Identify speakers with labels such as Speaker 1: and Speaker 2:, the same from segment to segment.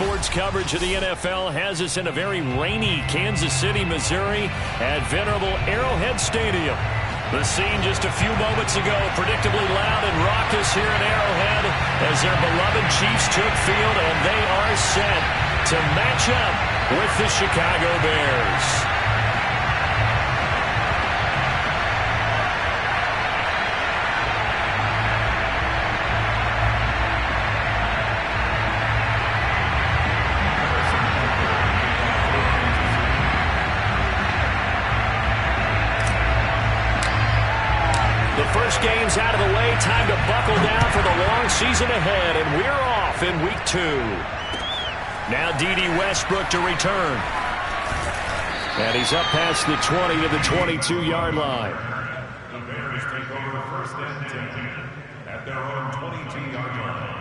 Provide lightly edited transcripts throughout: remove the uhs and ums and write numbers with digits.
Speaker 1: Sports coverage of the NFL has us in a very rainy Kansas City, Missouri at venerable Arrowhead Stadium. The scene just a few moments ago, predictably loud and raucous here in Arrowhead as their beloved Chiefs took field, and they are set to match up with the Chicago Bears. First game's out of the way. Time to buckle down for the long season ahead, and we're off in week 2. Now D.D. Westbrook to return. And he's up past the 20 to the 22-yard line.
Speaker 2: The Bears take over first and 10 at their own 22-yard line.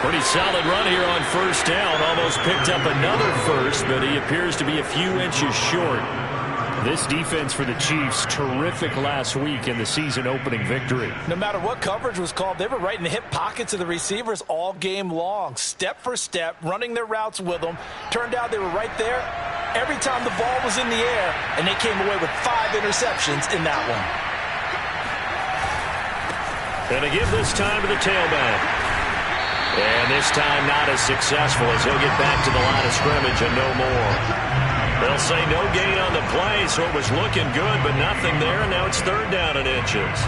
Speaker 1: Pretty solid run here on first down. Almost picked up another first, but he appears to be a few inches short. This defense for the Chiefs, terrific last week in the season-opening victory.
Speaker 3: No matter what coverage was called, they were right in the hip pockets of the receivers all game long, step for step, running their routes with them. Turned out they were right there every time the ball was in the air, and they came away with 5 interceptions in that one.
Speaker 1: And to give this time to the tailback. And this time not as successful as he'll get back to the line of scrimmage and no more. They'll say no gain on the play, so it was looking good, but nothing there, and now it's third down and inches.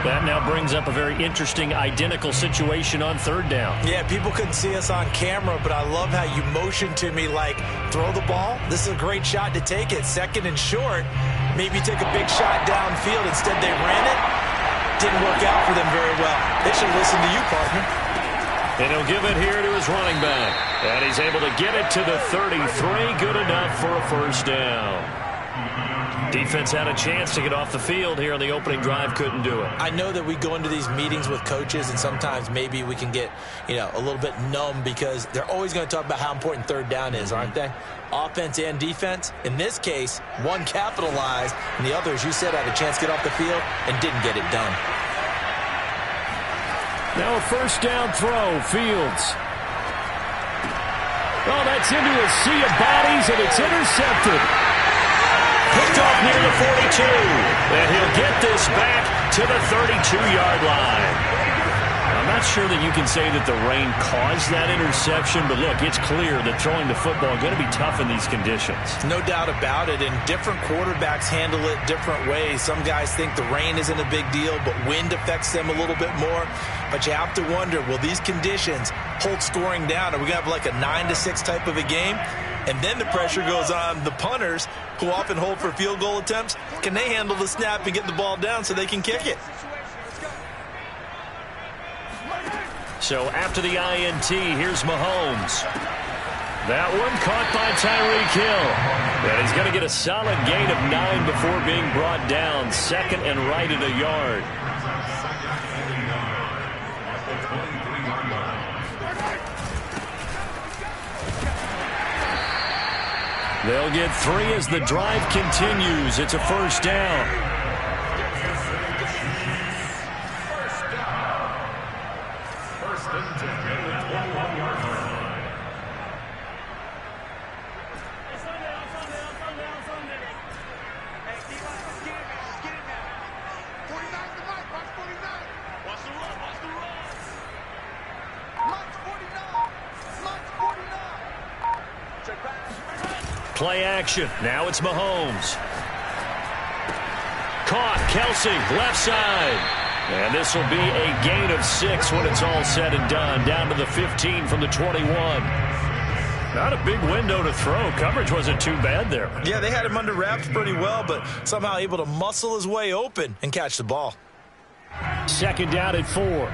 Speaker 1: That now brings up a very interesting identical situation on third down.
Speaker 3: Yeah, people couldn't see us on camera, but I love how you motioned to me like, throw the ball. This is a great shot to take it. Second and short. Maybe take a big shot downfield. Instead, they ran it. Didn't work out for them very well. They should listen to you, partner.
Speaker 1: And he'll give it here to his running back. And he's able to get it to the 33. Good enough for a first down. Defense had a chance to get off the field here on the opening drive. Couldn't do it.
Speaker 3: I know that we go into these meetings with coaches, and sometimes maybe we can get, a little bit numb because they're always going to talk about how important third down is, aren't they? Offense and defense. In this case, one capitalized, and the other, as you said, had a chance to get off the field and didn't get it done.
Speaker 1: Now a first down throw, Fields. Oh, that's into a sea of bodies, and it's intercepted. Picked off near the 42, and he'll get this back to the 32-yard line. I'm not sure that you can say that the rain caused that interception, but look, it's clear that throwing the football is going to be tough in these conditions.
Speaker 3: No doubt about it, and different quarterbacks handle it different ways. Some guys think the rain isn't a big deal, but wind affects them a little bit more. But you have to wonder, will these conditions hold scoring down? Are we going to have like a 9-6 type of a game? And then the pressure goes on the punters, who often hold for field goal attempts. Can they handle the snap and get the ball down so they can kick it?
Speaker 1: So after the INT, here's Mahomes. That one caught by Tyreek Hill. And he's going to get a solid gain of 9 before being brought down. Second and right at a yard. They'll get 3 as the drive continues. It's a first down. Play action. Now it's Mahomes. Caught. Kelsey, left side. And this will be a gain of 6 when it's all said and done. Down to the 15 from the 21. Not a big window to throw. Coverage wasn't too bad there.
Speaker 3: Yeah, they had him under wraps pretty well, but somehow able to muscle his way open and catch the ball.
Speaker 1: Second down at 4.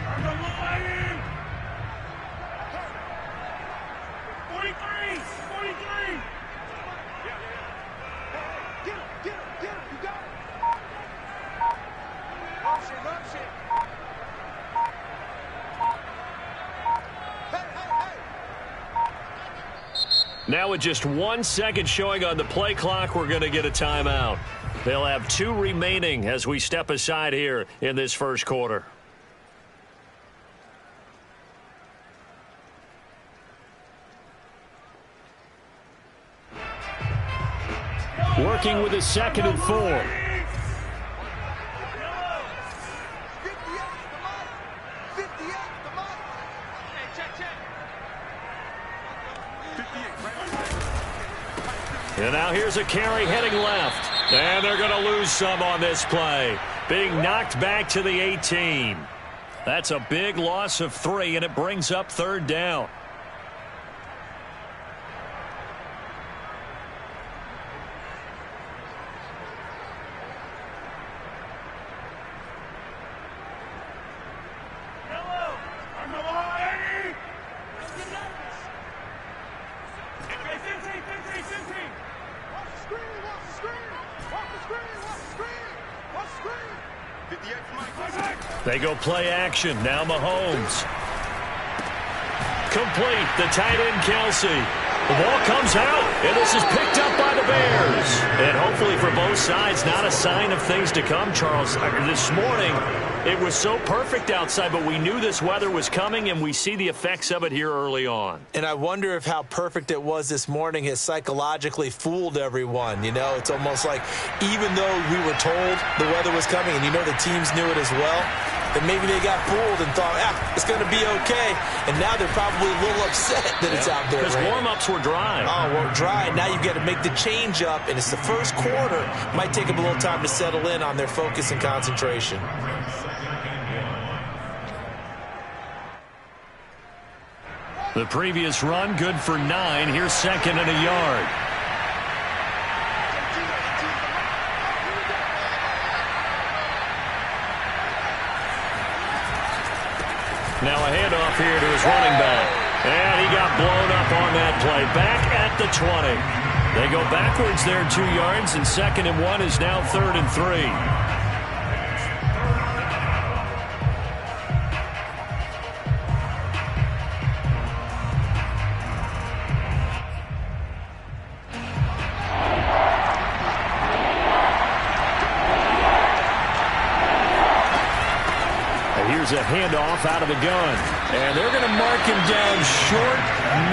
Speaker 1: Now with just 1 second showing on the play clock, we're going to get a timeout. They'll have 2 remaining as we step aside here in this first quarter. Working with a 2nd and 4. And now here's a carry heading left. And they're going to lose some on this play. Being knocked back to the 18. That's a big loss of 3, and it brings up 3rd down. They go play action. Now Mahomes. Complete. The tight end, Kelsey. The ball comes out, and this is picked up by the Bears. And hopefully for both sides, not a sign of things to come, Charles. This morning, it was so perfect outside, but we knew this weather was coming, and we see the effects of it here early on.
Speaker 3: And I wonder if how perfect it was this morning has psychologically fooled everyone. You know, it's almost like even though we were told the weather was coming, and you know the teams knew it as well, that maybe they got fooled and thought, it's going to be okay. And now they're probably a little upset that it's out there.
Speaker 1: Because warm-ups were dry.
Speaker 3: Oh, we're dry. Now you've got to make the change up, and it's the first quarter. Might take them a little time to settle in on their focus and concentration.
Speaker 1: The previous run, good for 9. Here's 2nd and a yard. Now a handoff here to his running back. And he got blown up on that play. Back at the 20. They go backwards there 2 yards, and 2nd and 1 is now 3rd and 3. A handoff out of the gun. And they're going to mark him down short,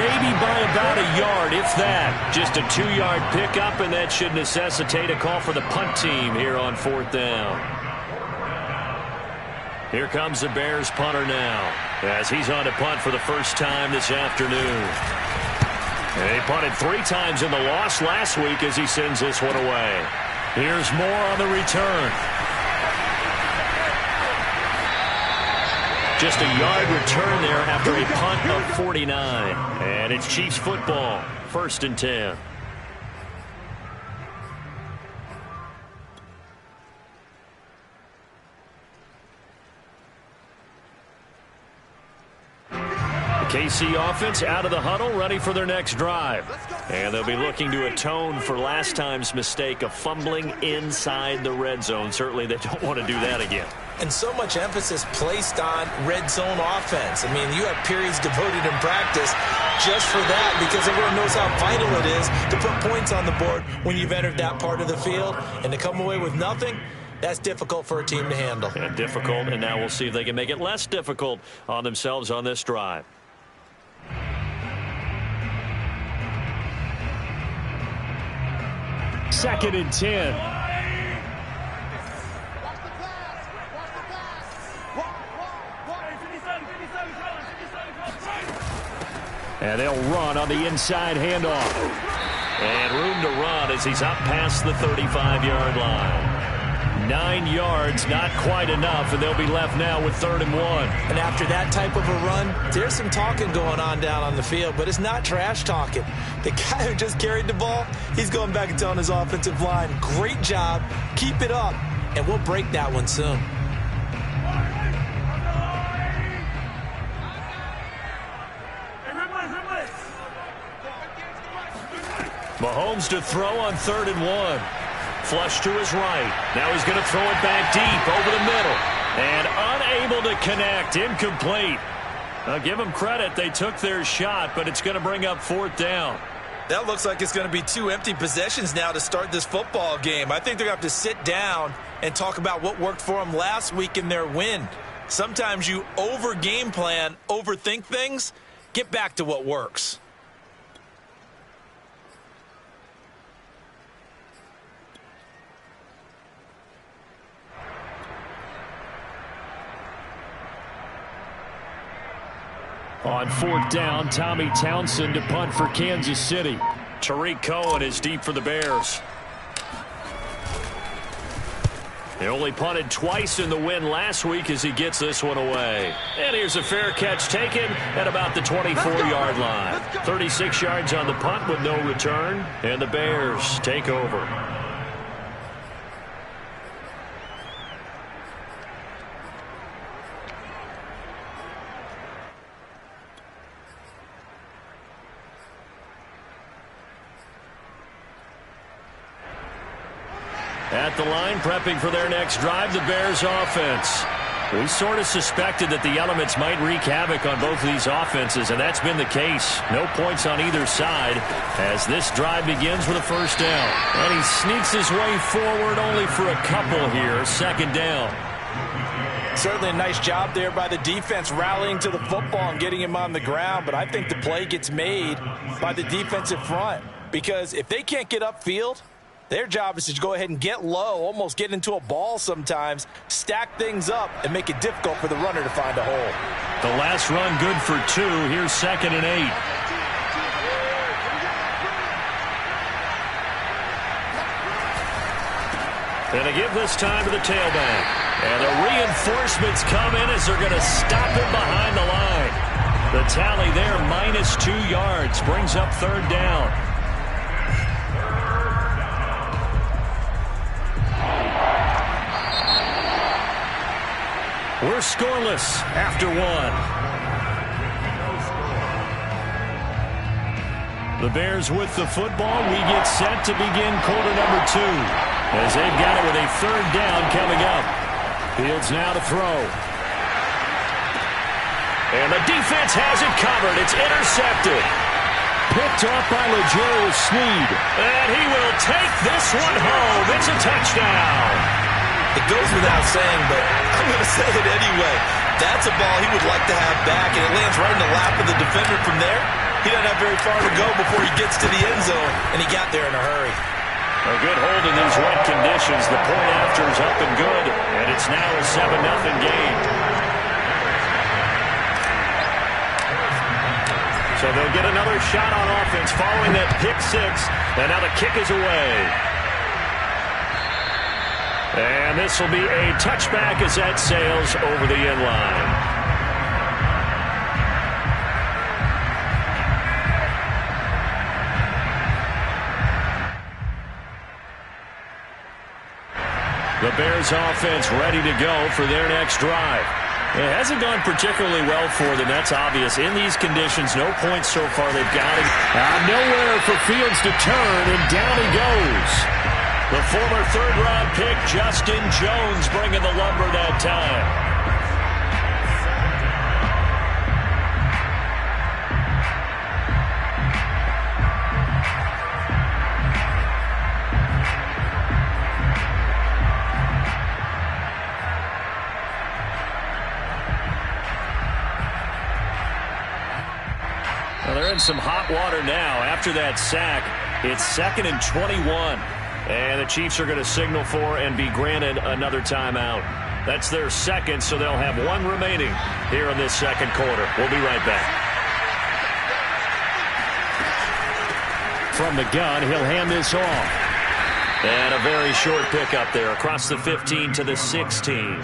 Speaker 1: maybe by about a yard, if that. Just a 2-yard pickup, and that should necessitate a call for the punt team here on 4th down. Here comes the Bears punter now, as he's on to punt for the first time this afternoon. And he punted 3 times in the loss last week as he sends this one away. Here's more on the return. Just a yard return there after a punt of 49. And it's Chiefs football, 1st and 10. The KC offense out of the huddle, ready for their next drive. And they'll be looking to atone for last time's mistake of fumbling inside the red zone. Certainly they don't want to do that again.
Speaker 3: And so much emphasis placed on red zone offense. I mean, you have periods devoted in practice just for that, because everyone knows how vital it is to put points on the board when you've entered that part of the field. And to come away with nothing, that's difficult for a team to handle.
Speaker 1: And difficult, and now we'll see if they can make it less difficult on themselves on this drive. Second and 10. And they'll run on the inside handoff. And room to run as he's up past the 35-yard line. 9 yards, not quite enough, and they'll be left now with 3rd and 1.
Speaker 3: And after that type of a run, there's some talking going on down on the field, but it's not trash talking. The guy who just carried the ball, he's going back and telling his offensive line, great job, keep it up, and we'll break that one soon.
Speaker 1: Mahomes to throw on 3rd and 1. Flush to his right. Now he's going to throw it back deep over the middle. And unable to connect. Incomplete. I'll give them credit. They took their shot, but it's going to bring up 4th down.
Speaker 3: That looks like it's going to be 2 empty possessions now to start this football game. I think they're going to have to sit down and talk about what worked for them last week in their win. Sometimes you over-game plan, overthink things. Get back to what works.
Speaker 1: On 4th down, Tommy Townsend to punt for Kansas City. Tariq Cohen is deep for the Bears. He only punted twice in the win last week as he gets this one away. And here's a fair catch taken at about the 24-yard line. 36 yards on the punt with no return. And the Bears take over. At the line, prepping for their next drive, the Bears offense. We sort of suspected that the elements might wreak havoc on both of these offenses, and that's been the case. No points on either side as this drive begins with a first down. And he sneaks his way forward only for a couple here. 2nd down.
Speaker 3: Certainly a nice job there by the defense rallying to the football and getting him on the ground, but I think the play gets made by the defensive front because if they can't get upfield, their job is to go ahead and get low, almost get into a ball sometimes, stack things up, and make it difficult for the runner to find a hole.
Speaker 1: The last run good for 2. Here's 2nd and 8. And they give this time to the tailback. And the reinforcements come in as they're going to stop him behind the line. The tally there, -2 yards, brings up 3rd down. We're scoreless after 1. The Bears with the football. We get set to begin quarter number 2 as they've got it with a 3rd down coming up. Fields now to throw. And the defense has it covered. It's intercepted. Picked off by L'Jarius Sneed. And he will take this one home. It's a touchdown.
Speaker 3: It goes without saying, but I'm going to say it anyway. That's a ball he would like to have back, and it lands right in the lap of the defender from there. He doesn't have very far to go before he gets to the end zone, and he got there in a hurry.
Speaker 1: A good hold in these wet conditions. The point after is up and good, and it's now a 7-0 game. So they'll get another shot on offense following that pick 6, and now the kick is away. And this will be a touchback as that sails over the end line. The Bears offense ready to go for their next drive. It hasn't gone particularly well for them, that's obvious. In these conditions, no points so far. They've got it. Nowhere for Fields to turn, and down he goes. The former 3rd-round pick, Justin Jones, bringing the lumber that time. Well, they're in some hot water now. After that sack, it's 2nd and 21. And the Chiefs are going to signal for and be granted another timeout. That's their 2nd, so they'll have 1 remaining here in this 2nd quarter. We'll be right back. From the gun, he'll hand this off. And a very short pickup there across the 15 to the 16.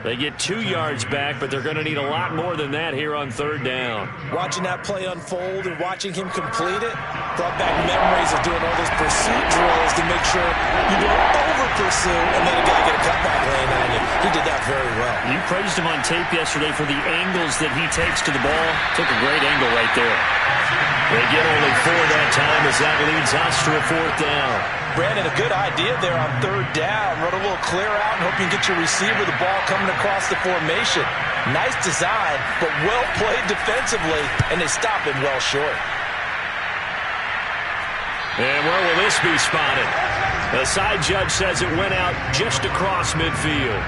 Speaker 1: They get 2 yards back, but they're going to need a lot more than that here on 3rd down.
Speaker 3: Watching that play unfold and watching him complete it brought back memories of doing all those pursuit drills to make sure you don't over-pursue and let a guy get a cutback lane on you. He did that very well.
Speaker 1: You praised him on tape yesterday for the angles that he takes to the ball. Took a great angle right there. They get only 4 that time as that leads us to a 4th down.
Speaker 3: Brandon, a good idea there on 3rd down. Run a little clear out and hope you can get your receiver the ball coming across the formation. Nice design, but well played defensively, and they stop him well short.
Speaker 1: And where will this be spotted? The side judge says it went out just across midfield.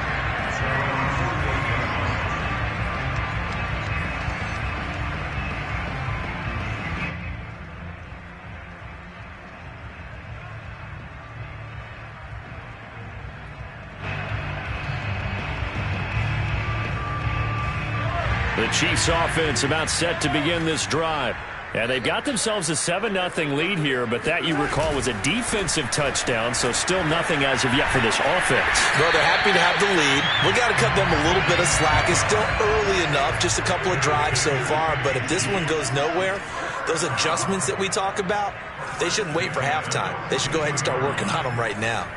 Speaker 1: The Chiefs offense about set to begin this drive. And they've got themselves a 7-0 lead here, but that, you recall, was a defensive touchdown, so still nothing as of yet for this offense.
Speaker 3: Well, they're happy to have the lead. We got to cut them a little bit of slack. It's still early enough, just a couple of drives so far, but if this one goes nowhere, those adjustments that we talk about, they shouldn't wait for halftime. They should go ahead and start working on them right now.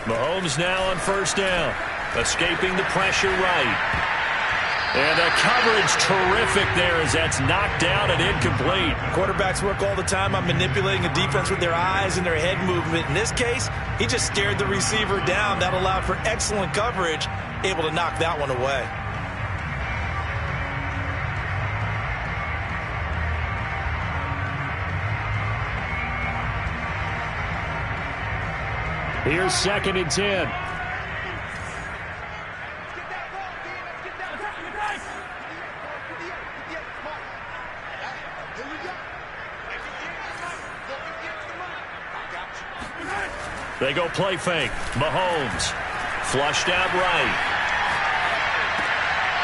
Speaker 1: Mahomes now on first down, escaping the pressure right. And the coverage terrific there as that's knocked down and incomplete.
Speaker 3: Quarterbacks work all the time on manipulating a defense with their eyes and their head movement. In this case, he just stared the receiver down. That allowed for excellent coverage, able to knock that one away.
Speaker 1: Here's 2nd and 10. They go play fake. Mahomes flushed out right.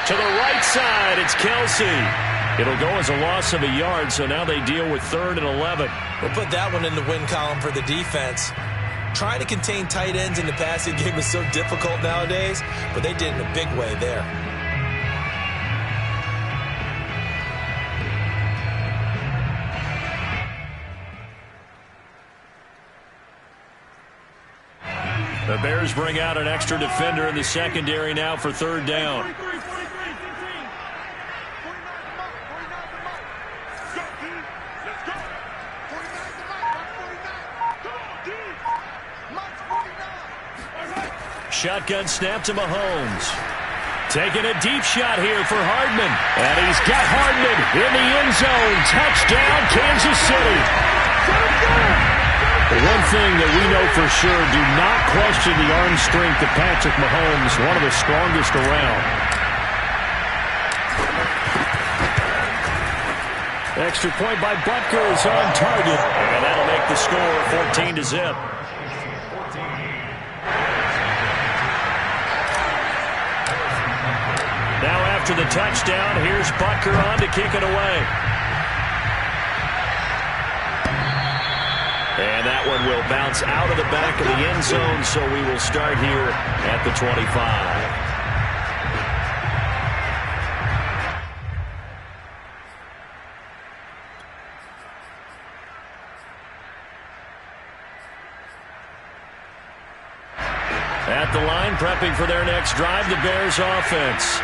Speaker 1: To the right side, it's Kelsey. It'll go as a loss of a yard, so now they deal with 3rd and 11.
Speaker 3: We'll put that one in the win column for the defense. Trying to contain tight ends in the passing game is so difficult nowadays, but they did in a big way there.
Speaker 1: The Bears bring out an extra defender in the secondary now for 3rd down. Shotgun snap to Mahomes. Taking a deep shot here for Hardman. And he's got Hardman in the end zone. Touchdown, Kansas City. One thing that we know for sure, do not question the arm strength of Patrick Mahomes, one of the strongest around. Extra point by Butker is on target, and that'll make the score 14-0. Now after the touchdown, here's Butker on to kick it away. And that one will bounce out of the back of the end zone, so we will start here at the 25. At the line, prepping for their next drive, the Bears offense.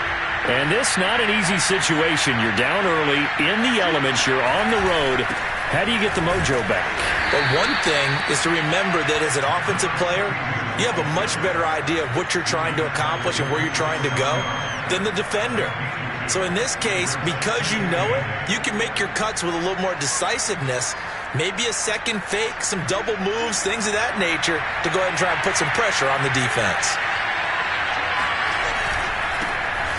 Speaker 1: And this not an easy situation. You're down early, in the elements, you're on the road. How do you get the mojo back?
Speaker 3: But one thing is to remember that as an offensive player, you have a much better idea of what you're trying to accomplish and where you're trying to go than the defender. So in this case, because you know it, you can make your cuts with a little more decisiveness, maybe a second fake, some double moves, things of that nature, to go ahead and try and put some pressure on the defense.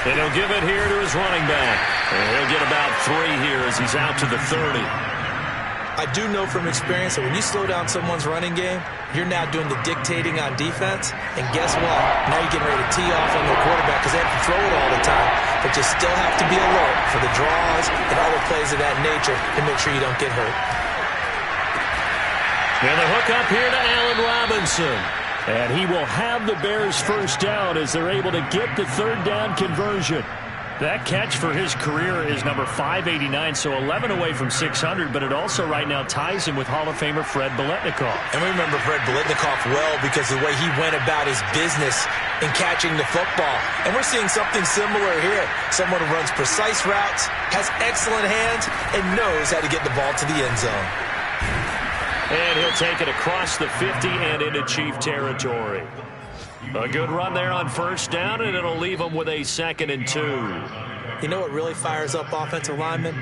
Speaker 1: And he'll give it here to his running back. And he'll get about 3 here as he's out to the 30.
Speaker 3: I do know from experience that when you slow down someone's running game, you're now doing the dictating on defense. And guess what? Now you're getting ready to tee off on the quarterback because they have to throw it all the time. But you still have to be alert for the draws and other plays of that nature to make sure you don't get hurt.
Speaker 1: And the hook up here to Allen Robinson. And he will have the Bears first down as they're able to get the 3rd down conversion. That catch for his career is number 589, so 11 away from 600, but it also right now ties him with Hall of Famer Fred Biletnikoff.
Speaker 3: And we remember Fred Biletnikoff well because of the way he went about his business in catching the football. And we're seeing something similar here. Someone who runs precise routes, has excellent hands, and knows how to get the ball to the end zone.
Speaker 1: And he'll take it across the 50 and into Chief territory. A good run there on first down, and it'll leave them with a 2nd and 2.
Speaker 3: You know what really fires up offensive linemen?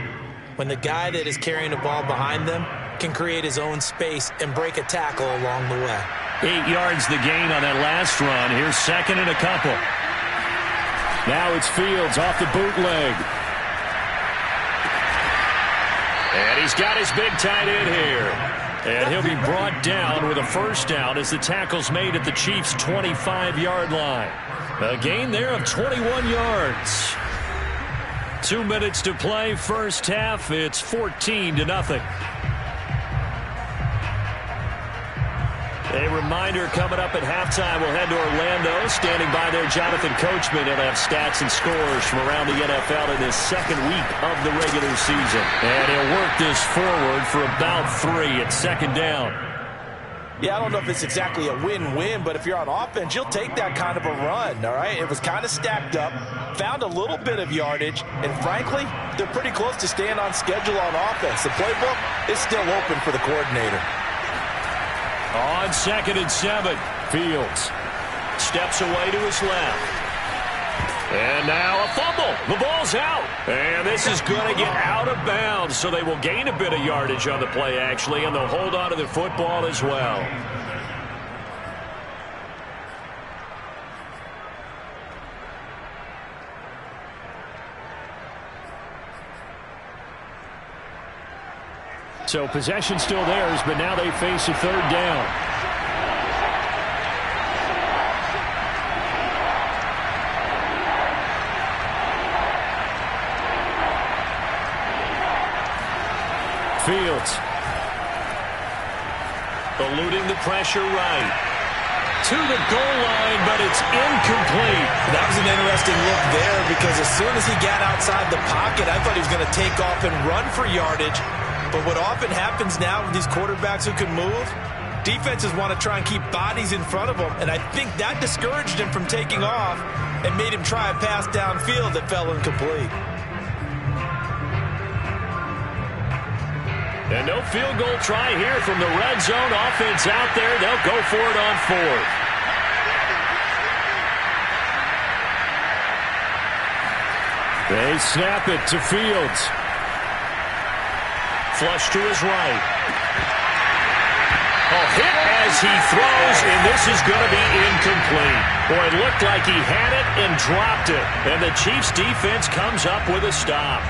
Speaker 3: when the guy that is carrying the ball behind them can create his own space and break a tackle along the way.
Speaker 1: 8 yards the gain on that last run. Here's second and a couple. Now it's Fields off the bootleg. And he's got his big tight end here. And he'll be brought down with a first down as the tackle's made at the Chiefs' 25-yard line. A gain there of 21 yards. 2 minutes to play, first half. It's 14-0. A reminder coming up at halftime. We'll head to Orlando. Standing by there, Jonathan Coachman. He'll have stats and scores from around the NFL in this second week of the regular season. And he'll work this forward for about 3 at second down.
Speaker 3: Yeah, I don't know if it's exactly a win-win, but if you're on offense, you'll take that kind of a run, all right? It was kind of stacked up, found a little bit of yardage, and frankly, they're pretty close to staying on schedule on offense. The playbook is still open for the coordinator.
Speaker 1: On 2nd and 7, Fields steps away to his left. And now a fumble. The ball's out. And this is going to get out of bounds, so they will gain a bit of yardage on the play, actually, and they'll hold on to the football as well. So possession still theirs, but now they face a third down. Fields eluding the pressure right to the goal line, but it's incomplete.
Speaker 3: That was an interesting look there because as soon as he got outside the pocket, I thought he was going to take off and run for yardage. But what often happens now with these quarterbacks who can move, defenses want to try and keep bodies in front of them, and I think that discouraged him from taking off and made him try a pass downfield that fell incomplete.
Speaker 1: And no field goal try here from the red zone. Offense out there. They'll go for it on 4th. They snap it to Fields. Flush to his right. Hit as he throws, and this is going to be incomplete. Boy, it looked like he had it and dropped it. And the Chiefs defense comes up with a stop.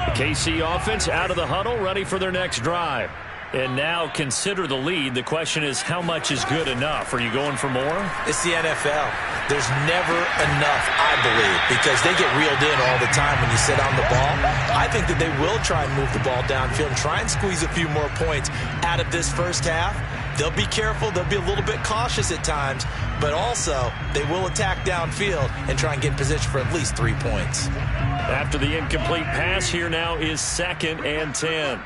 Speaker 1: The KC offense out of the huddle, ready for their next drive. And now consider the lead. The question is, how much is good enough? Are you going for more?
Speaker 3: It's the NFL. There's never enough, I believe, because they get reeled in all the time when you sit on the ball. I think that they will try and move the ball downfield and try and squeeze a few more points out of this first half. They'll be careful. They'll be a little bit cautious at times, but also they will attack downfield and try and get in position for at least 3 points.
Speaker 1: After the incomplete pass, here now is 2nd and 10.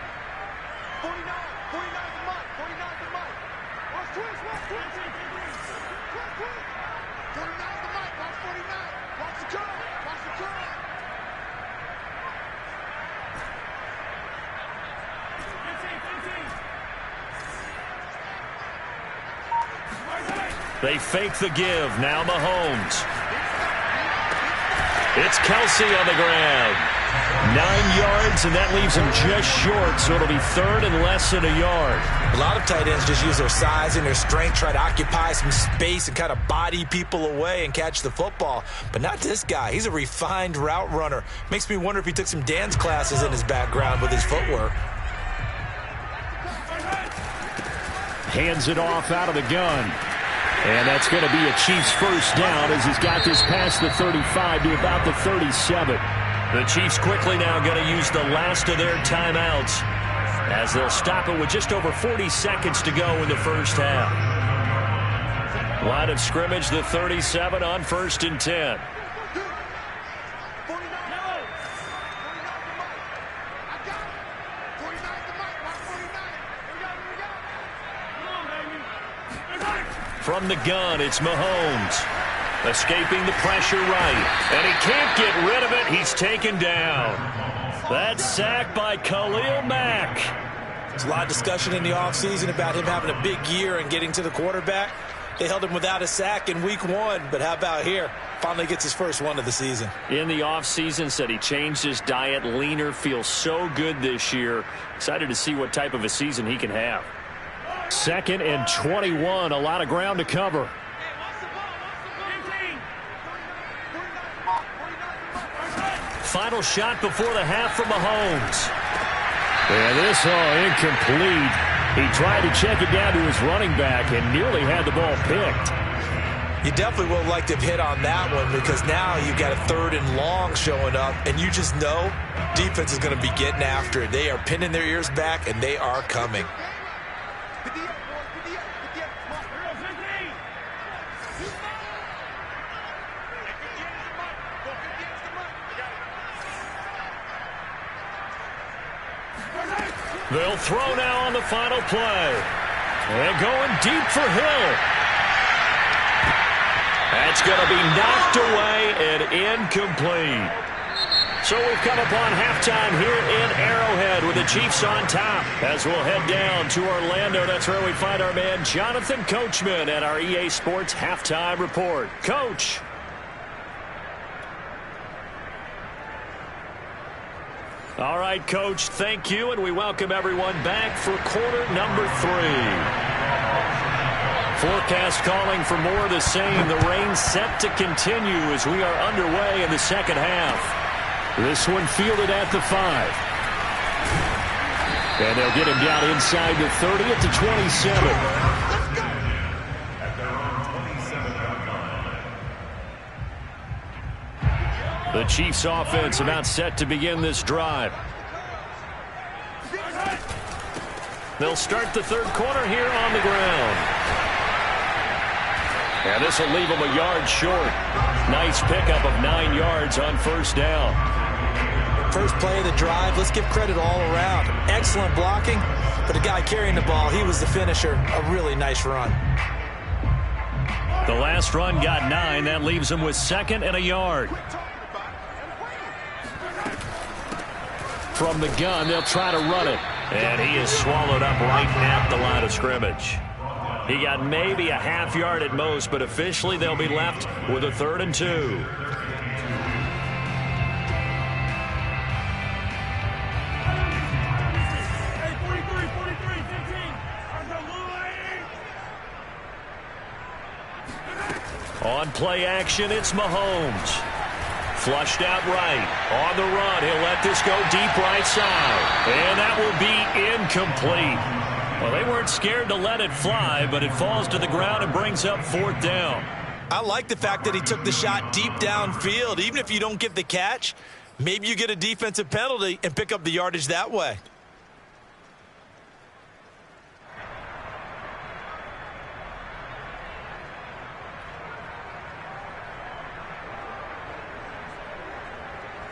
Speaker 1: They fake the give. Now Mahomes. It's Kelsey on the ground. 9 yards, and that leaves him just short, so it'll be 3rd and less than a yard.
Speaker 3: A lot of tight ends just use their size and their strength, try to occupy some space and kind of body people away and catch the football. But not this guy. He's a refined route runner. Makes me wonder if he took some dance classes in his background with his footwork.
Speaker 1: Hands it off out of the gun. And that's going to be a Chiefs first down as he's got this past the 35 to about the 37. The Chiefs quickly now going to use the last of their timeouts as they'll stop it with just over 40 seconds to go in the first half. Line of scrimmage, the 37 on 1st and 10. From the gun, it's Mahomes. Escaping the pressure right. And he can't get rid of it. He's taken down. That's sacked by Khalil Mack.
Speaker 3: There's a lot of discussion in the offseason about him having a big year and getting to the quarterback. They held him without a sack in week 1, but how about here? Finally gets his first one of the season.
Speaker 1: In the offseason, said he changed his diet, leaner, feels so good this year. Excited to see what type of a season he can have. 2nd and 21, a lot of ground to cover. Final shot before the half from Mahomes. And this incomplete. He tried to check it down to his running back and nearly had the ball picked.
Speaker 3: You definitely would like to hit on that one because now you've got a 3rd and long showing up, and you just know defense is going to be getting after it. They are pinning their ears back, and they are coming.
Speaker 1: They'll throw now on the final play. And going deep for Hill. That's going to be knocked away and incomplete. So we've come upon halftime here in Arrowhead with the Chiefs on top. As we'll head down to Orlando, that's where we find our man Jonathan Coachman at our EA Sports Halftime Report. Coach. All right, Coach, thank you, and we welcome everyone back for quarter number 3. Forecast calling for more of the same. The rain set to continue as we are underway in the second half. This one fielded at the 5. And they'll get him down inside the 30 at the 27.
Speaker 2: At their own 27-yard line.
Speaker 1: The Chiefs offense about set to begin this drive. They'll start the third quarter here on the ground. And this will leave them a yard short. Nice pickup of 9 yards on first down.
Speaker 3: First play of the drive, let's give credit all around. Excellent blocking, but the guy carrying the ball, he was the finisher. A really nice run.
Speaker 1: The last run got 9. That leaves them with 2nd and a yard. From the gun, they'll try to run it. And he is swallowed up right at the line of scrimmage. He got maybe a half yard at most, but officially they'll be left with a 3rd and 2. On play action, it's Mahomes. Flushed out right. On the run, he'll let this go deep right side. And that will be incomplete. Well, they weren't scared to let it fly, but it falls to the ground and brings up 4th down.
Speaker 3: I like the fact that he took the shot deep downfield. Even if you don't get the catch, maybe you get a defensive penalty and pick up the yardage that way.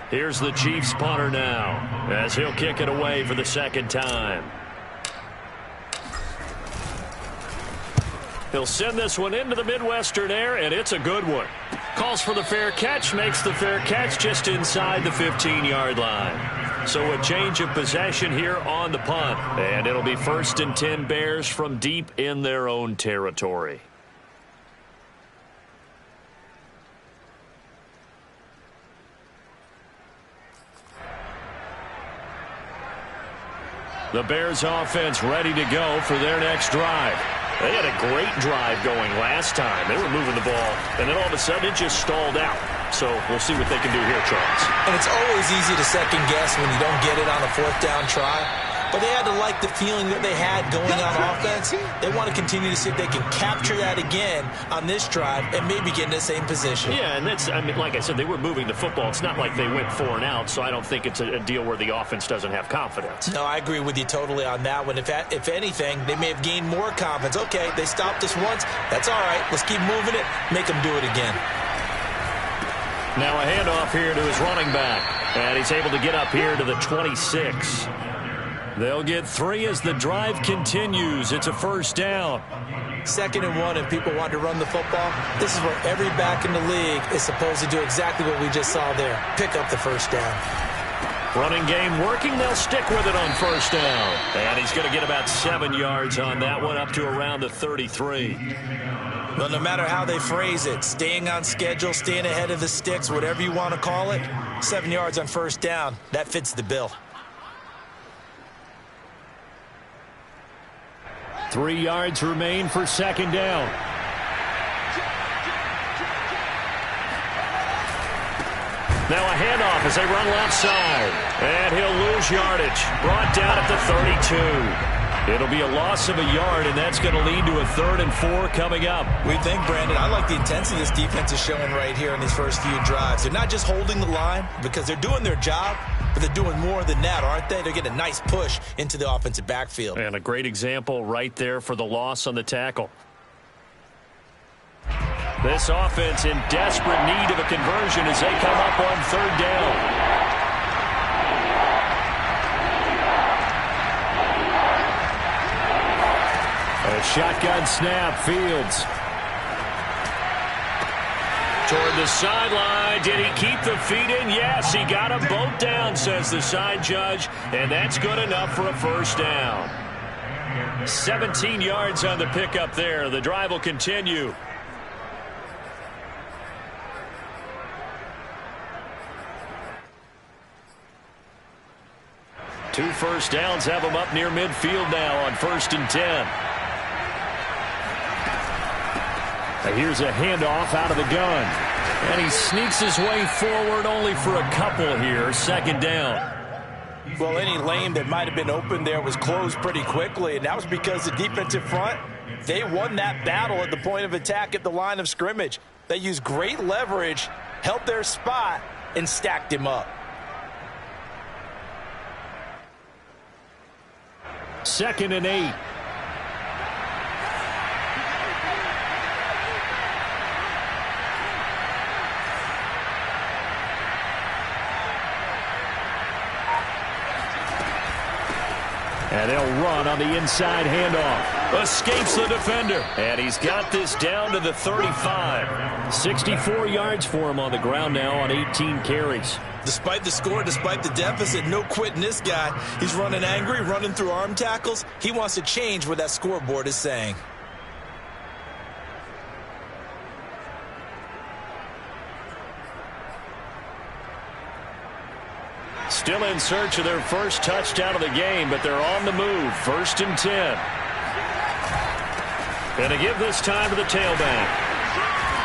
Speaker 1: Here's the Chiefs punter now, as he'll kick it away for the 2nd time. He'll send this one into the Midwestern air, and it's a good one. Calls for the fair catch, makes the fair catch just inside the 15-yard line. So a change of possession here on the punt, and it'll be 1st and 10 Bears from deep in their own territory. The Bears offense ready to go for their next drive. They had a great drive going last time. They were moving the ball, and then all of a sudden it just stalled out. So we'll see what they can do here, Charles.
Speaker 3: And it's always easy to second guess when you don't get it on a 4th down try. But they had to like the feeling that they had going on offense. They want to continue to see if they can capture that again on this drive and maybe get in the same position.
Speaker 1: Yeah, and that's, I mean, like I said, they were moving the football. It's not like they went 4 and out, so I don't think it's a deal where the offense doesn't have confidence.
Speaker 3: No, I agree with you totally on that one. If anything, they may have gained more confidence. Okay, they stopped us once. That's all right. Let's keep moving it. Make them do it again.
Speaker 1: Now a handoff here to his running back. And he's able to get up here to the 26. They'll get 3 as the drive continues. It's a 1st down.
Speaker 3: 2nd and 1, and people want to run the football. This is where every back in the league is supposed to do exactly what we just saw there. Pick up the 1st down.
Speaker 1: Running game working. They'll stick with it on first down. And he's going to get about 7 yards on that one, up to around the 33.
Speaker 3: Well, no matter how they phrase it, staying on schedule, staying ahead of the sticks, whatever you want to call it, 7 yards on first down, that fits the bill.
Speaker 1: 3 yards remain for second down. Now a handoff as they run left side. And he'll lose yardage. Brought down at the 32. It'll be a loss of a yard, and that's going to lead to a 3rd and 4 coming up.
Speaker 3: We think, Brandon, I like the intensity this defense is showing right here in these first few drives. They're not just holding the line because they're doing their job, but they're doing more than that, aren't they? They're getting a nice push into the offensive backfield.
Speaker 1: And a great example right there for the loss on the tackle. This offense in desperate need of a conversion as they come up on 3rd down. A shotgun snap, Fields. Toward the sideline. Did he keep the feet in? Yes, he got them both down, says the side judge. And that's good enough for a first down. 17 yards on the pickup there. The drive will continue. Two first downs have him up near midfield now on 1st and 10. Now here's a handoff out of the gun. And he sneaks his way forward only for a couple here. 2nd down.
Speaker 3: Well, any lane that might have been open there was closed pretty quickly, and that was because the defensive front, they won that battle at the point of attack at the line of scrimmage. They used great leverage, held their spot, and stacked him up.
Speaker 1: 2nd and 8. And they'll run on the inside handoff. Escapes the defender. And he's got this down to the 35. 64 yards for him on the ground now on 18 carries.
Speaker 3: Despite the score, despite the deficit, no quitting this guy. He's running angry, running through arm tackles. He wants to change what that scoreboard is saying.
Speaker 1: Still in search of their first touchdown of the game, but they're on the move. 1st and 10. Going to give this time to the tailback.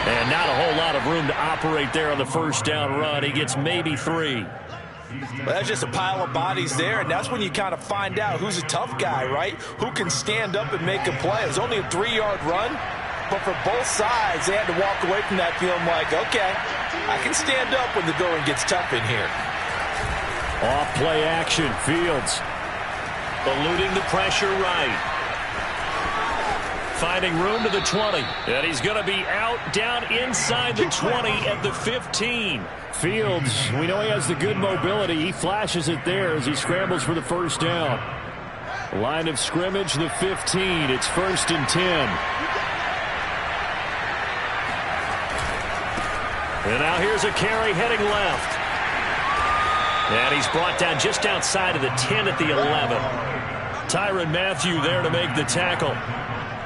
Speaker 1: And not a whole lot of room to operate there on the first down run. He gets maybe 3.
Speaker 3: Well, that's just a pile of bodies there, and that's when you kind of find out who's a tough guy, right? Who can stand up and make a play. It was only a 3-yard run, but for both sides, they had to walk away from that feeling like, okay, I can stand up when the going gets tough in here.
Speaker 1: Off play action, Fields. Eluding the pressure right. Finding room to the 20. And he's going to be out down inside the 20 at the 15. Fields, we know he has the good mobility. He flashes it there as he scrambles for the first down. Line of scrimmage, the 15. It's 1st and 10. And now here's a carry heading left. And he's brought down just outside of the 10 at the 11. Tyrann Mathieu there to make the tackle.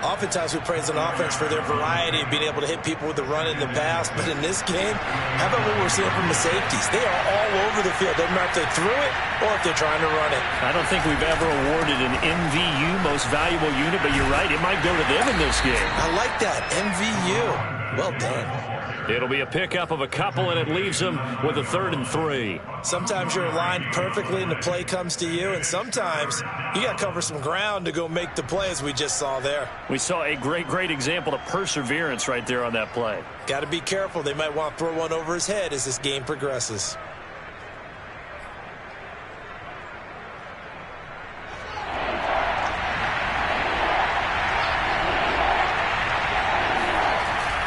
Speaker 3: Oftentimes we praise an offense for their variety of being able to hit people with the run and the pass. But in this game, how about what we're seeing from the safeties? They are all over the field. Doesn't matter if they threw it or if they're trying to run it.
Speaker 1: I don't think we've ever awarded an MVU, most valuable unit, but you're right. It might go to them in this game.
Speaker 3: I like that. MVU. Well done.
Speaker 1: It'll be a pickup of a couple, and it leaves them with a 3rd and 3.
Speaker 3: Sometimes you're aligned perfectly and the play comes to you, and sometimes you got to cover some ground to go make the play, as we just saw there.
Speaker 1: We saw a great example of perseverance right there on that play.
Speaker 3: Got to be careful. They might want to throw one over his head as this game progresses.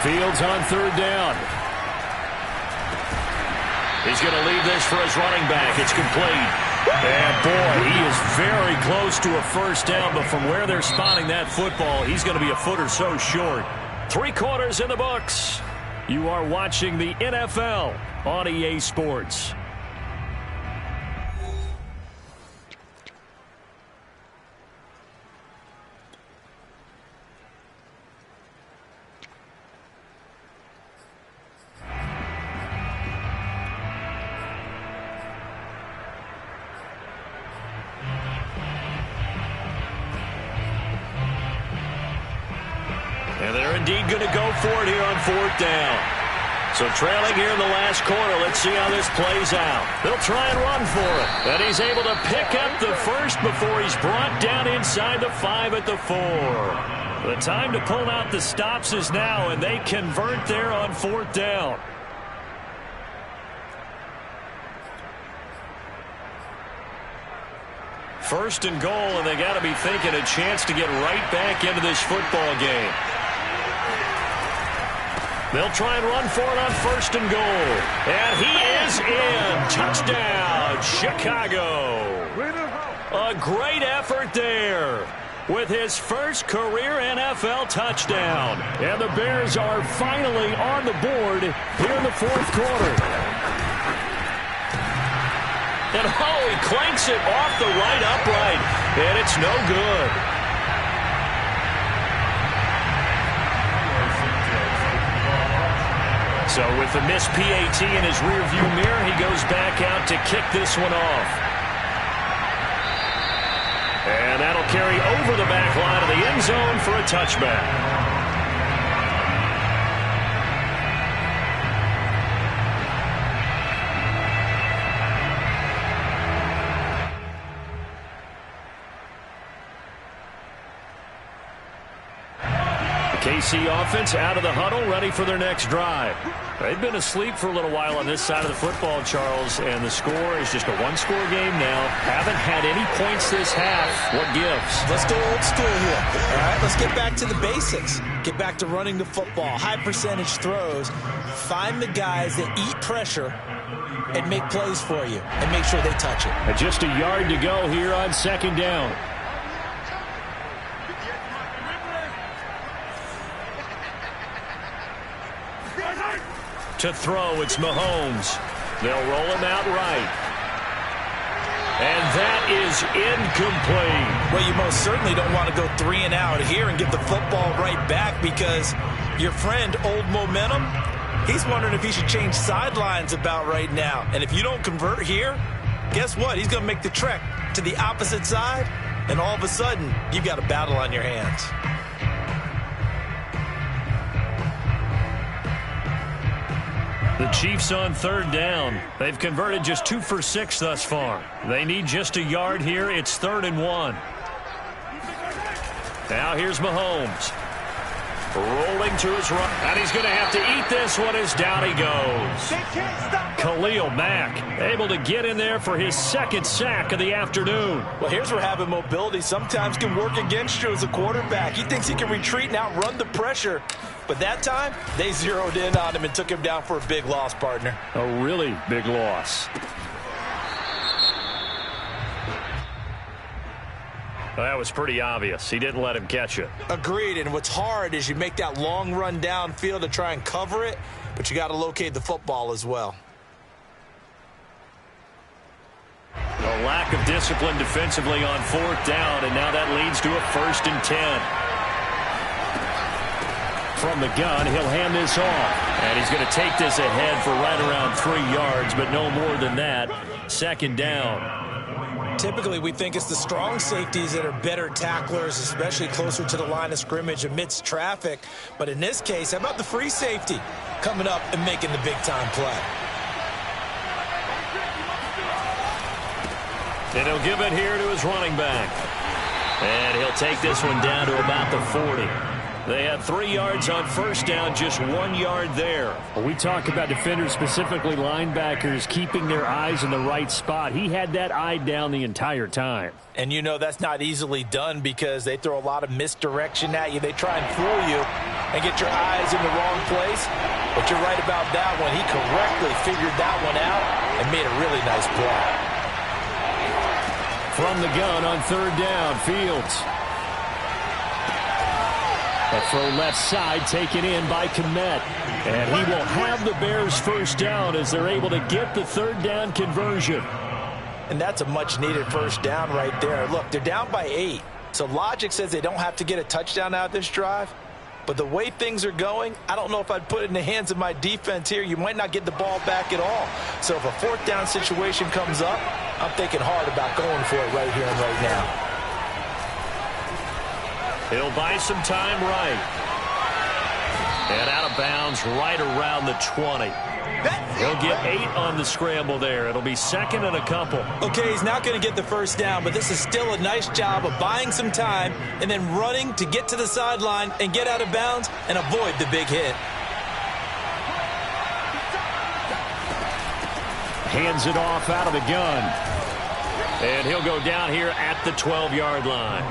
Speaker 1: Fields on 3rd down. He's going to leave this for his running back. It's complete. And, boy, he is very close to a first down, but from where they're spotting that football, he's going to be a foot or so short. 3 quarters in the books. You are watching the NFL on EA Sports. And they're indeed going to go for it here on 4th down. So trailing here in the last quarter, let's see how this plays out. They'll try and run for it. And he's able to pick up the first before he's brought down inside the 5 at the 4. The time to pull out the stops is now, and they convert there on 4th down. First and goal, and they got to be thinking a chance to get right back into this football game. They'll try and run for it on 1st and goal. And he is in. Touchdown, Chicago. A great effort there with his first career NFL touchdown. And the Bears are finally on the board here in the 4th quarter. And he clanks it off the right upright. And it's no good. So with the missed PAT in his rearview mirror, he goes back out to kick this one off. And that'll carry over the back line of the end zone for a touchback. KC offense out of the huddle, ready for their next drive. They've been asleep for a little while on this side of the football, Charles, and the score is just a one-score game now. Haven't had any points this half. What gives?
Speaker 3: Let's go old school here. All right, let's get back to the basics. Get back to running the football, high percentage throws. Find the guys that eat pressure and make plays for you and make sure they touch it.
Speaker 1: And just a yard to go here on 2nd down. To throw, it's Mahomes. They'll roll him out right. And that is incomplete.
Speaker 3: Well, you most certainly don't want to go 3 and out here and get the football right back because your friend, Old Momentum, he's wondering if he should change sidelines about right now. And if you don't convert here, guess what? He's going to make the trek to the opposite side, and all of a sudden, you've got a battle on your hands.
Speaker 1: The Chiefs on 3rd down. They've converted just 2 for 6 thus far. They need just a yard here. It's 3rd and 1. Now here's Mahomes. Rolling to his right. And he's going to have to eat this one as down he goes. Khalil Mack able to get in there for his 2nd sack of the afternoon.
Speaker 3: Well, here's where having mobility sometimes can work against you as a quarterback. He thinks he can retreat and outrun the pressure. But that time, they zeroed in on him and took him down for a big loss, partner.
Speaker 1: A really big loss. Well, that was pretty obvious. He didn't let him catch it.
Speaker 3: Agreed, and what's hard is you make that long run downfield to try and cover it, but you got to locate the football as well.
Speaker 1: A lack of discipline defensively on 4th down, and now that leads to a 1st and 10. From the gun, he'll hand this off. And he's going to take this ahead for right around 3 yards, but no more than that. 2nd down.
Speaker 3: Typically, we think it's the strong safeties that are better tacklers, especially closer to the line of scrimmage amidst traffic. But in this case, how about the free safety coming up and making the big-time play?
Speaker 1: And he'll give it here to his running back. And he'll take this one down to about the 40. They had 3 yards on 1st down, just 1 yard there.
Speaker 4: Well, we talk about defenders, specifically linebackers, keeping their eyes in the right spot. He had that eye down the entire time.
Speaker 3: And you know that's not easily done because they throw a lot of misdirection at you. They try and fool you and get your eyes in the wrong place. But you're right about that one. He correctly figured that one out and made a really nice play.
Speaker 4: From the gun on 3rd down, Fields. A throw left side taken in by Kmet. And he will have the Bears 1st down as they're able to get the 3rd down conversion.
Speaker 3: And that's a much-needed 1st down right there. Look, they're down by 8. So logic says they don't have to get a touchdown out of this drive. But the way things are going, I don't know if I'd put it in the hands of my defense here. You might not get the ball back at all. So if a 4th down situation comes up, I'm thinking hard about going for it right here and right now.
Speaker 1: He'll buy some time right. And out of bounds right around the 20. He'll get 8 on the scramble there. It'll be second and a couple.
Speaker 3: Okay, he's not going to get the first down, but this is still a nice job of buying some time and then running to get to the sideline and get out of bounds and avoid the big hit.
Speaker 4: Hands it off out of the gun.
Speaker 1: And he'll go down here at the 12-yard line.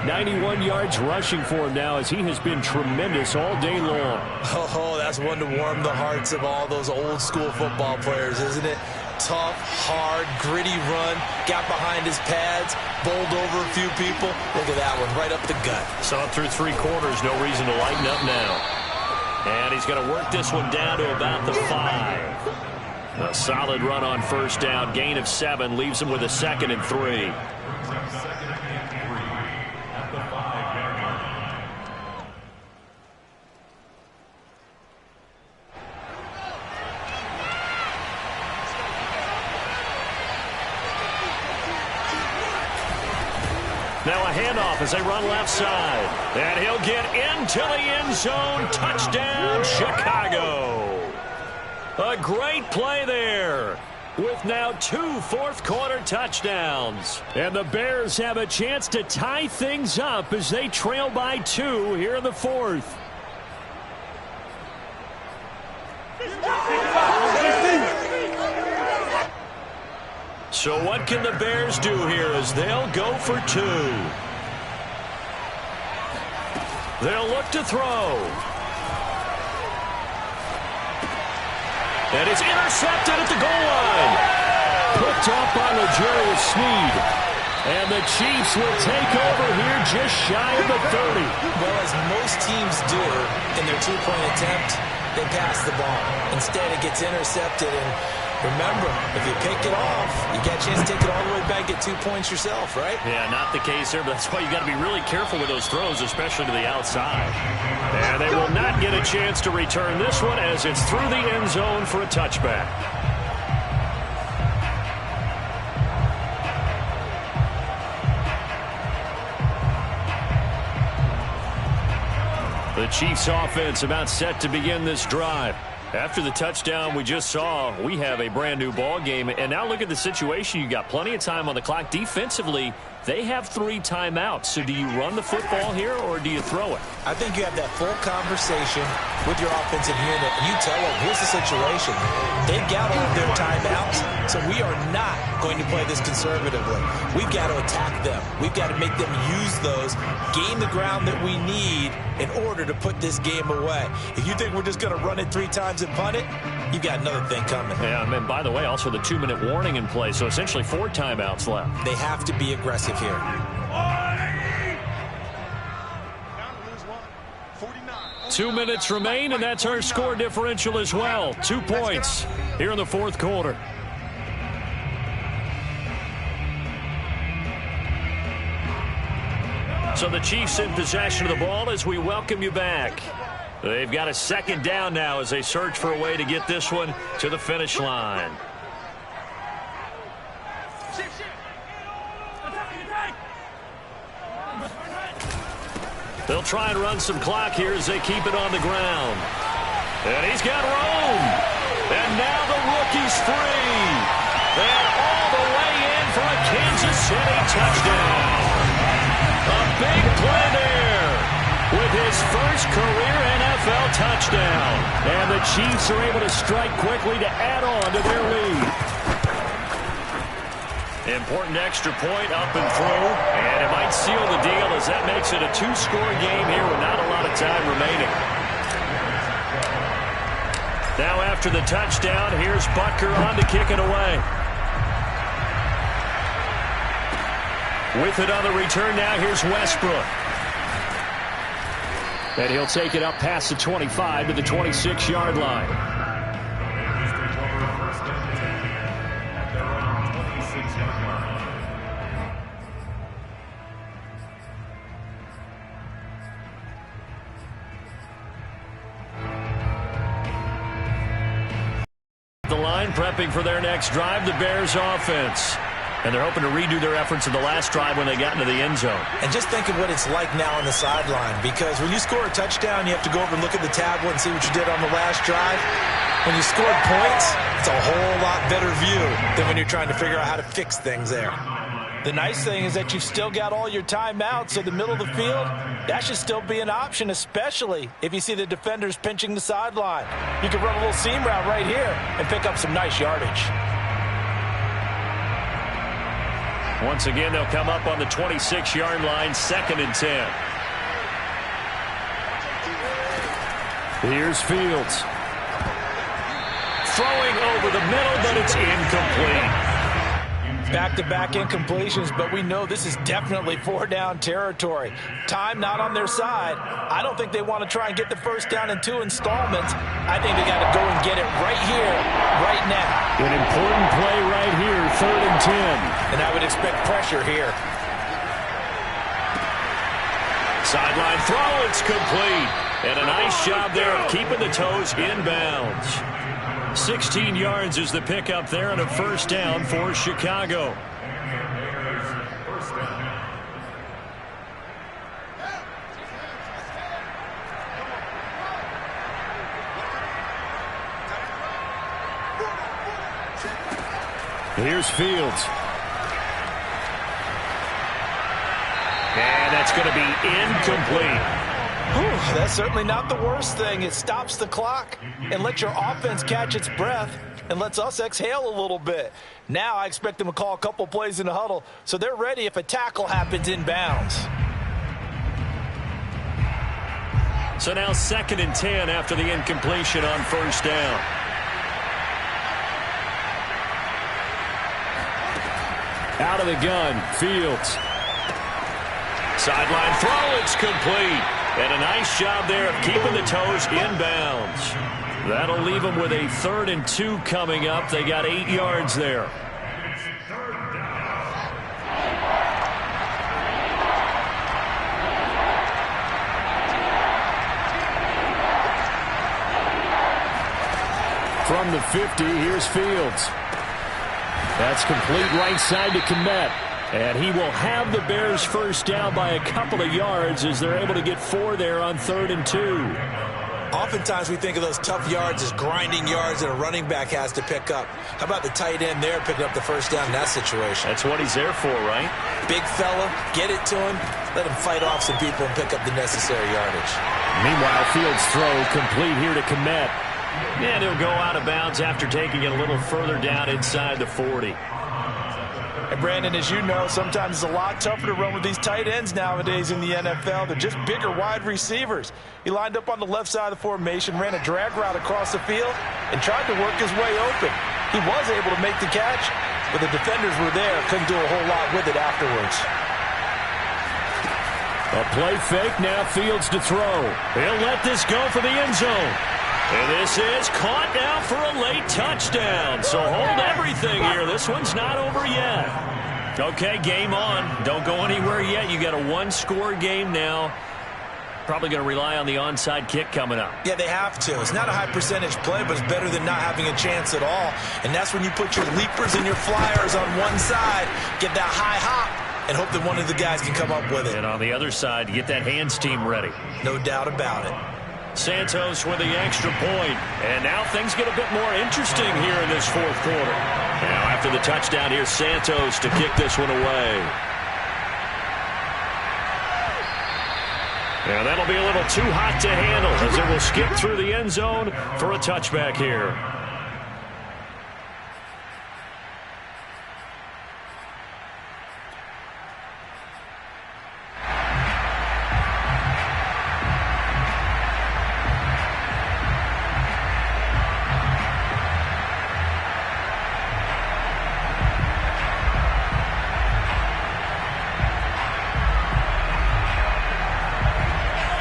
Speaker 4: 91 yards rushing for him now as he has been tremendous all day long.
Speaker 3: Oh, that's one to warm the hearts of all those old-school football players, isn't it? Tough, hard, gritty run, got behind his pads, bowled over a few people. Look at that one, right up the gut.
Speaker 1: Saw it through 3 quarters, no reason to lighten up now. And he's going to work this one down to about the 5. A solid run on first down, gain of 7, leaves him with a 2nd and 3. Now a handoff as they run left side. And he'll get into the end zone. Touchdown, Chicago. A great play there with now 2 fourth-quarter touchdowns.
Speaker 4: And the Bears have a chance to tie things up as they trail by 2 here in the 4th.
Speaker 1: So what can the Bears do here as they'll go for 2? They'll look to throw. And it's intercepted at the goal line.
Speaker 4: Picked up by L'Jarius Sneed. And the Chiefs will take over here just shy of the 30.
Speaker 3: Well, as most teams do in their 2-point attempt, they pass the ball. Instead, it gets intercepted. And remember, if you pick it off, you get a chance to take it all the way back, get 2 points yourself, right?
Speaker 1: Yeah, not the case there, but that's why you got to be really careful with those throws, especially to the outside. And they will not get a chance to return this one as it's through the end zone for a touchback. The Chiefs offense about set to begin this drive. After the touchdown we just saw, we have a brand new ball game. And now look at the situation. You got plenty of time on the clock. Defensively, they have 3 timeouts. So do you run the football here or do you throw it?
Speaker 3: I think you have that full conversation with your offensive unit. And you tell them, here's the situation. They've got all of their timeouts, so we are not going to play this conservatively. We've got to attack them. We've got to make them use those, gain the ground that we need in order to put this game away. If you think we're just going to run it 3 times and punt it, you've got another thing coming.
Speaker 1: Yeah, and by the way, also the 2-minute warning in play, so essentially 4 timeouts left.
Speaker 3: They have to be aggressive here.
Speaker 1: 2 minutes remain, and that's our score differential as well. 2 points here in the 4th quarter. So the Chiefs in possession of the ball as we welcome you back. They've got a 2nd down now as they search for a way to get this one to the finish line. They'll try and run some clock here as they keep it on the ground. And he's got room. And now the rookie's free. And all the way in for a Kansas City touchdown. A big play there with his first career NFL touchdown.
Speaker 4: And the Chiefs are able to strike quickly to add on to their lead.
Speaker 1: Important extra point up and through, and it might seal the deal as that makes it a 2-score game here with not a lot of time remaining. Now after the touchdown, here's Butker on to kick it away. With it on the return now, here's Westbrook.
Speaker 4: And he'll take it up past the 25 to the 26-yard line.
Speaker 1: The line prepping for their next drive, the Bears offense. And they're hoping to redo their efforts in the last drive when they got into the end zone.
Speaker 3: And just think of what it's like now on the sideline, because when you score a touchdown, you have to go over and look at the tablet and see what you did on the last drive. When you scored points, it's a whole lot better view than when you're trying to figure out how to fix things there. The nice thing is that you've still got all your timeouts, so the middle of the field, that should still be an option, especially if you see the defenders pinching the sideline. You can run a little seam route right here and pick up some nice yardage.
Speaker 1: Once again, they'll come up on the 26-yard line, 2nd and 10.
Speaker 4: Here's Fields.
Speaker 1: Throwing over the middle, but it's incomplete.
Speaker 3: Back-to-back incompletions, but we know this is definitely 4-down territory. Time not on their side. I don't think they want to try and get the first down in 2 installments. I think they got to go and get it right here, right now.
Speaker 4: An important play right here, 3rd and 10.
Speaker 3: And I would expect pressure here.
Speaker 1: Sideline throw, it's complete. And a nice job there of keeping the toes inbounds. 16 yards is the pickup there and a first down for Chicago.
Speaker 4: Here's Fields.
Speaker 1: And that's going to be incomplete.
Speaker 3: Whew, that's certainly not the worst thing. It stops the clock and lets your offense catch its breath and lets us exhale a little bit. Now I expect them to call a couple plays in the huddle so they're ready if a tackle happens inbounds.
Speaker 1: So now 2nd and 10 after the incompletion on first down.
Speaker 4: Out of the gun, Fields.
Speaker 1: Sideline throw, it's complete. And a nice job there of keeping the toes inbounds. That'll leave them with a 3rd and 2 coming up. They got 8 yards there.
Speaker 4: From the 50, here's Fields. That's complete right side to Kmet. And he will have the Bears first down by a couple of yards as they're able to get 4 there on 3rd and 2.
Speaker 3: Oftentimes we think of those tough yards as grinding yards that a running back has to pick up. How about the tight end there picking up the first down in that situation?
Speaker 1: That's what he's there for, right?
Speaker 3: Big fella, get it to him, let him fight off some people and pick up the necessary yardage.
Speaker 4: Meanwhile, Fields' throw complete here to Kmet.
Speaker 1: And he'll go out of bounds after taking it a little further down inside the 40.
Speaker 3: And Brandon, as you know, sometimes it's a lot tougher to run with these tight ends nowadays in the NFL. They're just bigger wide receivers. He lined up on the left side of the formation, ran a drag route across the field, and tried to work his way open. He was able to make the catch, but the defenders were there, couldn't do a whole lot with it afterwards.
Speaker 4: A play fake, now Fields to throw.
Speaker 1: He'll let this go for the end zone. And this is caught now for a late touchdown. So hold everything here. This one's not over yet. Okay, game on. Don't go anywhere yet. You got a 1-score game now. Probably going to rely on the onside kick coming up.
Speaker 3: Yeah, they have to. It's not a high percentage play, but it's better than not having a chance at all. And that's when you put your leapers and your flyers on one side, get that high hop, and hope that one of the guys can come up with it.
Speaker 1: And on the other side, get that hands team ready.
Speaker 3: No doubt about it.
Speaker 1: Santos with the extra point. And now things get a bit more interesting here in this 4th quarter. Now after the touchdown, here's Santos to kick this one away. And that'll be a little too hot to handle as it will skip through the end zone for a touchback here.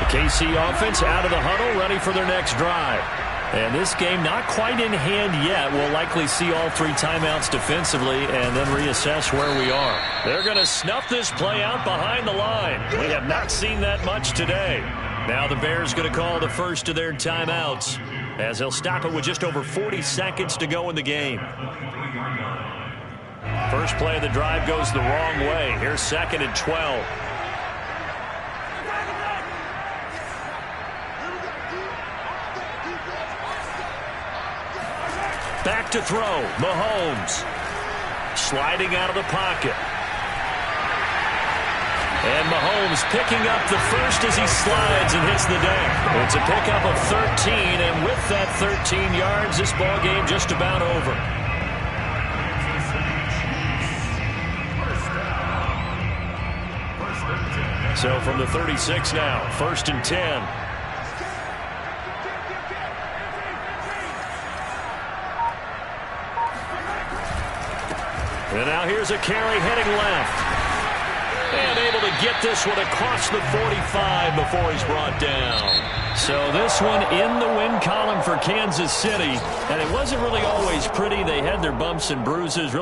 Speaker 1: KC offense out of the huddle, ready for their next drive. And this game not quite in hand yet. We'll likely see all 3 timeouts defensively and then reassess where we are. They're going to snuff this play out behind the line. We have not seen that much today. Now the Bears going to call the first of their timeouts as they'll stop it with just over 40 seconds to go in the game. First play of the drive goes the wrong way. Here's 2nd and 12. Back to throw. Mahomes sliding out of the pocket. And Mahomes picking up the first as he slides and hits the deck. It's a pickup of 13, and with that 13 yards, this ball game just about over. So from the 36 now, 1st and 10. And now here's a carry heading left. And able to get this one across the 45 before he's brought down. So this one in the win column for Kansas City. And it wasn't really always pretty. They had their bumps and bruises. Really